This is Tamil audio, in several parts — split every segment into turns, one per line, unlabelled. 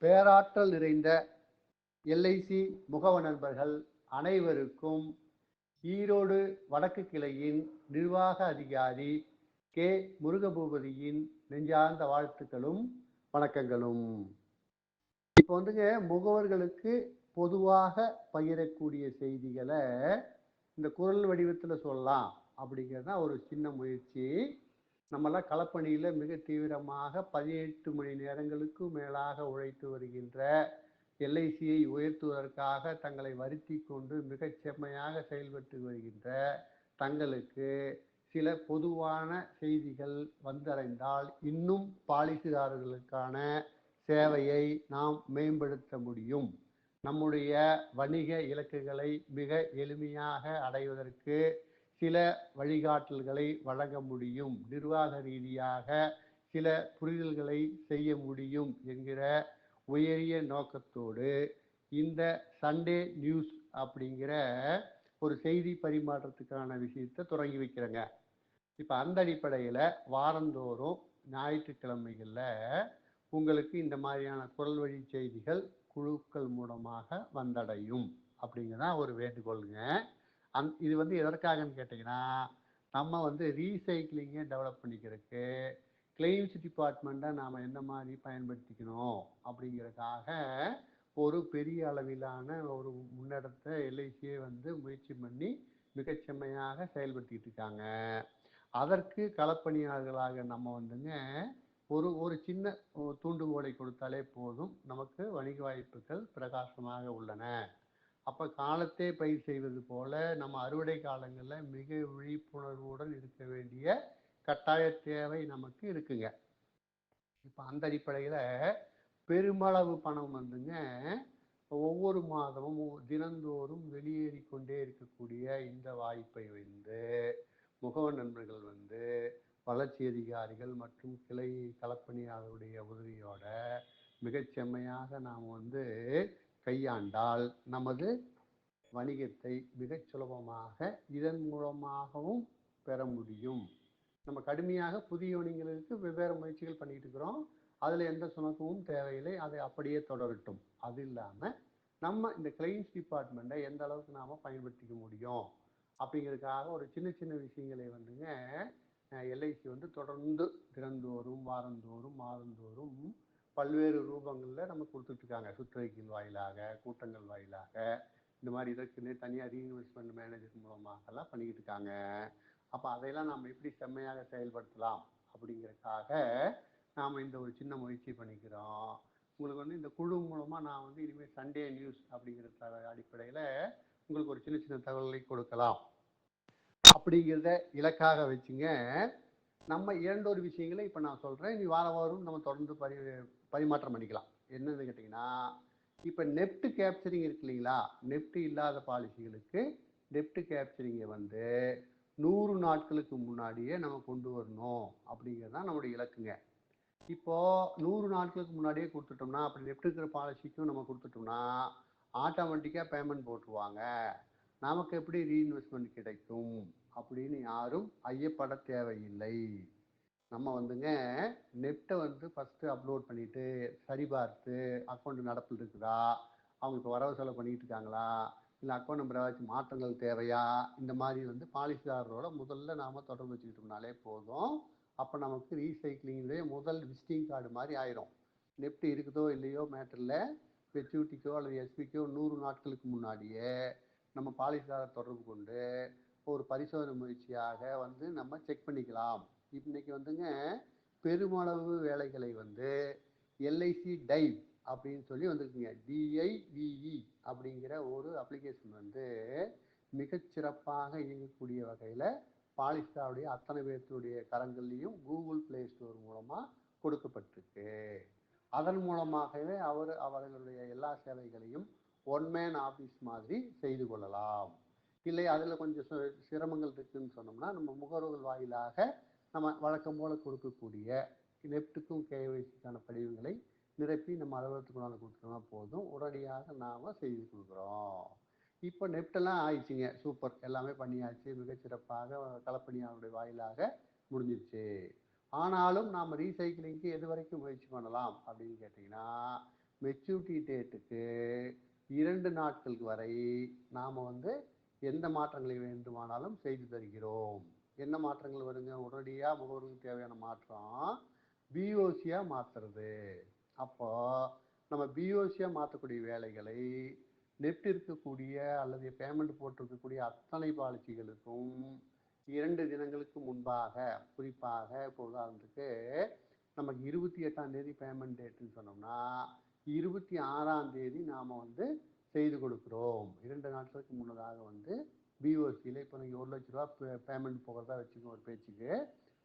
பேராற்றல் நிறைந்த எல்ஐசி முகவ நண்பர்கள் அனைவருக்கும் ஈரோடு வடக்கு கிளையின் நிர்வாக அதிகாரி கே முருகபூபதியின் நெஞ்சார்ந்த வாழ்த்துக்களும் வணக்கங்களும். இப்போ முகவர்களுக்கு பொதுவாக பகிரக்கூடிய செய்திகளை இந்த குரல் வடிவத்தில் சொல்லலாம் அப்படிங்கிறது ஒரு சின்ன முயற்சி. நம்மளாம் களப்பணியில் மிக தீவிரமாக 18 மணி நேரங்களுக்கு மேலாக உழைத்து வருகின்ற எல்ஐசியை உயர்த்துவதற்காக தங்களை வருத்தி கொண்டு மிகச் செம்மையாக செயல்பட்டு வருகின்ற தங்களுக்கு சில பொதுவான செய்திகள் வந்தடைந்தால் இன்னும் பாலிசிதாரர்களுக்கான சேவையை நாம் மேம்படுத்த முடியும். நம்முடைய வணிக இலக்குகளை மிக எளிமையாக அடைவதற்கு சில வழிகாட்டல்களை வழங்க முடியும், நிர்வாக ரீதியாக சில புரிதல்களை செய்ய முடியும் என்கிற உயரிய நோக்கத்தோடு இந்த சண்டே நியூஸ் அப்படிங்கிற ஒரு செய்தி பரிமாற்றத்துக்கான விஷயத்தை தொடங்கி வைக்கிறேங்க. இப்போ அந்த அடிப்படையில் வாரந்தோறும் ஞாயிற்றுக்கிழமைகளில் உங்களுக்கு இந்த மாதிரியான குரல் வழி செய்திகள் குழுக்கள் மூலமாக வந்தடையும் அப்படிங்கிறதான் ஒரு வேண்டுகோளுங்க. இது எதற்காகன்னு கேட்டிங்கன்னா, நம்ம ரீசைக்கிளிங்கை டெவலப் பண்ணிக்கிறதுக்கு கிளைம்ஸ் டிபார்ட்மெண்ட்டை நாம் எந்த மாதிரி பயன்படுத்திக்கணும் அப்படிங்கிறதுக்காக ஒரு பெரிய அளவிலான ஒரு முன்னெடுத்த எல்ஐசியை முயற்சி பண்ணி மிகச்செம்மையாக செயல்படுத்திக்கிட்டு இருக்காங்க. அதற்கு களப்பணியாளர்களாக நம்ம ஒரு சின்ன தூண்டுகோலை கொடுத்தாலே போதும், நமக்கு வணிக வாய்ப்புகள் பிரகாசமாக உள்ளன. அப்போ காலத்தை பயிர் செய்வது போல நம்ம அறுவடை காலங்களில் மிக விழிப்புணர்வுடன் இருக்க வேண்டிய கட்டாய தேவை நமக்கு இருக்குங்க. இப்போ அந்த அடிப்படையில் பெருமளவு பணம் ஒவ்வொரு மாதமும் தினந்தோறும் வெளியேறி கொண்டே இருக்கக்கூடிய இந்த வாய்ப்பை முகவர் நண்பர்கள் வளர்ச்சி அதிகாரிகள் மற்றும் கிளை களப்பணியாளருடைய உதவியோட மிகச் செம்மையாக நாம் கையாண்டால் நமது வணிகத்தை மிகச் சுலபமாக இதன் மூலமாகவும் பெற முடியும். நம்ம கடுமையாக புதிய வணிகங்களுக்கு வெவ்வேறு முயற்சிகள் பண்ணிட்டு இருக்கிறோம். அதில் எந்த சுணக்கமும் தேவையில்லை, அதை அப்படியே தொடரட்டும். அது இல்லாமல் நம்ம இந்த கிளைம்ஸ் டிபார்ட்மெண்ட்டை எந்த அளவுக்கு நாம் பயன்படுத்திக்க முடியும் அப்படிங்கிறதுக்காக ஒரு சின்ன சின்ன விஷயங்களை எல்ஐசி தொடர்ந்து தினந்தோறும் வாரந்தோறும் மாதந்தோறும் பல்வேறு ரூபங்களில் நம்ம கொடுத்துட்ருக்காங்க. சுற்றறிக்கைகள் வாயிலாக, கூட்டங்கள் வாயிலாக, இந்த மாதிரி இதற்குன்னு தனியாக ரீஇன்வெஸ்ட்மெண்ட் மேனேஜர் மூலமாகலாம் பண்ணிக்கிட்டு இருக்காங்க. அப்போ அதையெல்லாம் நாம் எப்படி செம்மையாக செயல்படுத்தலாம் அப்படிங்கிறதுக்காக நாம் இந்த ஒரு சின்ன முயற்சி பண்ணிக்கிறோம். உங்களுக்கு இந்த குழு மூலமாக நான் இனிமேல் சண்டே நியூஸ் அப்படிங்கிற அடிப்படையில் உங்களுக்கு ஒரு சின்ன சின்ன தகவல்களை கொடுக்கலாம் அப்படிங்கிறத இலக்காக வச்சுங்க. நம்ம இரண்டொரு விஷயங்களை இப்போ நான் சொல்கிறேன், நீ வாரம் வாரம் நம்ம தொடர்ந்து பரிமாற்றம் பண்ணிக்கலாம். என்னன்னு கேட்டிங்கன்னா, இப்போ நெஃப்ட் கேப்சரிங் இருக்கு இல்லைங்களா, நெஃப்ட் இல்லாத பாலிசிகளுக்கு நெஃப்ட் கேப்சரிங்கை 100 நாட்களுக்கு முன்னாடியே நம்ம கொண்டு வரணும் அப்படிங்கிறது தான் நம்முடைய இலக்குங்க. இப்போது 100 நாட்களுக்கு முன்னாடியே கொடுத்துட்டோம்னா, அப்படி நெஃப்ட் இருக்கிற பாலிசிக்கும் நம்ம கொடுத்துட்டோம்னா ஆட்டோமேட்டிக்காக பேமெண்ட் போட்டுருவாங்க. நமக்கு எப்படி ரீஇன்வெஸ்ட்மெண்ட் கிடைக்கும் அப்படின்னு யாரும் ஐயப்பட தேவையில்லை. நம்ம நெஃப்டை ஃபஸ்ட்டு அப்லோட் பண்ணிவிட்டு சரிபார்த்து அக்கௌண்ட் நடப்பில் இருக்குதா, அவங்களுக்கு வரவு செலவு பண்ணிக்கிட்டு இருக்காங்களா, இல்லை அக்கௌண்ட் நம்பரை வச்சு மாற்றங்கள் தேவையா, இந்த மாதிரி பாலிசிதாரரோட முதல்ல நாம் தொடர்பு வச்சுக்கிட்டோம்னாலே போதும். அப்போ நமக்கு ரீசைக்கிளிங்லேயே முதல் விசிட்டிங் கார்டு மாதிரி ஆயிரும். நெஃப்ட் இருக்குதோ இல்லையோ மேட்டரில் மெச்சூரிட்டிக்கோ அல்லது எஸ்பிக்கோ 100 நாட்களுக்கு முன்னாடியே நம்ம பாலிசிதாரர் தொடர்பு கொண்டு ஒரு பரிசோதனை முயற்சியாக நம்ம செக் பண்ணிக்கலாம். இன்னைக்கு பெருமளவு வேலைகளை எல்ஐசி டைவ் அப்படின்னு சொல்லி வந்திருக்குங்க. டிஐவிஇ அப்படிங்கிற ஒரு அப்ளிகேஷன் மிகச்சிறப்பாக இயங்கக்கூடிய வகையில் பாலிசிதாருடைய அத்தனை பேர்த்துடைய கரங்கள்லையும் கூகுள் பிளே ஸ்டோர் மூலமாக கொடுக்கப்பட்டிருக்கு. அதன் மூலமாகவே அவர்களுடைய எல்லா சேவைகளையும் ஒன்மேன் ஆஃபீஸ் மாதிரி செய்து கொள்ளலாம். இல்லை அதில் கொஞ்சம் சிரமங்கள் இருக்குதுன்னு சொன்னோம்னா, நம்ம முகவர்கள் வாயிலாக நம்ம வழக்கம் போல் கொடுக்கக்கூடிய நெஃப்ட்டுக்கும் கேஒய்சிக்கான படிவங்களை நிரப்பி நம்ம அலுவலகத்துக்குள்ளான கொடுத்தோம்னா போதும், உடனடியாக நாம் செய்து கொடுக்குறோம். இப்போ நெஃப்டெல்லாம் ஆயிடுச்சுங்க, சூப்பர், எல்லாமே பண்ணியாச்சு, மிகச்சிறப்பாக களப்பணியாளருடைய வாயிலாக முடிஞ்சிருச்சு. ஆனாலும் நாம் ரீசைக்கிளிங்க்கு எது வரைக்கும் முயற்சி பண்ணலாம் அப்படின்னு கேட்டிங்கன்னா, மெச்சூரிட்டி டேட்டுக்கு 2 நாட்களுக்கு வரை நாம் வந்து எந்த மாற்றங்களை வேண்டுமானாலும் செய்து தருகிறோம். என்ன மாற்றங்கள் வருங்க? உடனடியாக முகவர்களுக்கு தேவையான மாற்றம் பிஓசியாக மாற்றுறது. அப்போ நம்ம பிஓசியாக மாற்றக்கூடிய வேலைகளை நெட் இருக்கக்கூடிய அல்லது பேமெண்ட் போட்டிருக்கக்கூடிய அத்தனை பாலிசிகளுக்கும் 2 தினங்களுக்கு முன்பாக, குறிப்பாக இப்போ உதாரணத்துக்கு நமக்கு 28ஆம் தேதி பேமெண்ட் டேட்டுன்னு சொன்னோம்னா 26ஆம் தேதி நாம் வந்து செய்து கொடுக்குறோம். 2 நாட்களுக்கு முன்னதாக வந்து பிஓசியில் இப்போ நீங்கள் 1,00,000 பேமெண்ட் போகிறதா வச்சுக்கோங்க ஒரு பேச்சுக்கு.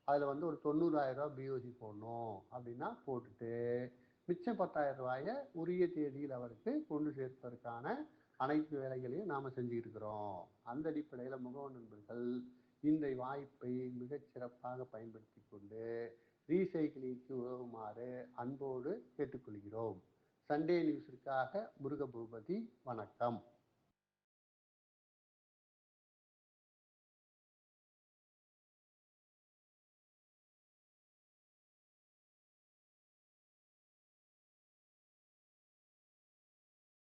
அதில் வந்து ஒரு 90,000 பிஓசி போடணும் அப்படின்னா போட்டுட்டு மிச்சம் 10,000 உரிய தேதியில் அவருக்கு கொண்டு சேர்ப்பதற்கான அனைத்து வேலைகளையும் நாம் செஞ்சுக்கிட்டு இருக்கிறோம். அந்த அடிப்படையில் முகவர் நண்பர்கள் இந்த வாய்ப்பை மிகச் சிறப்பாக பயன்படுத்தி கொண்டு ரீசைக்கிளிங்க்கு உதவுமாறு அன்போடு கேட்டுக்கொள்கிறோம். சண்டே நியூஸிற்காக முருகபூபதி. வணக்கம்.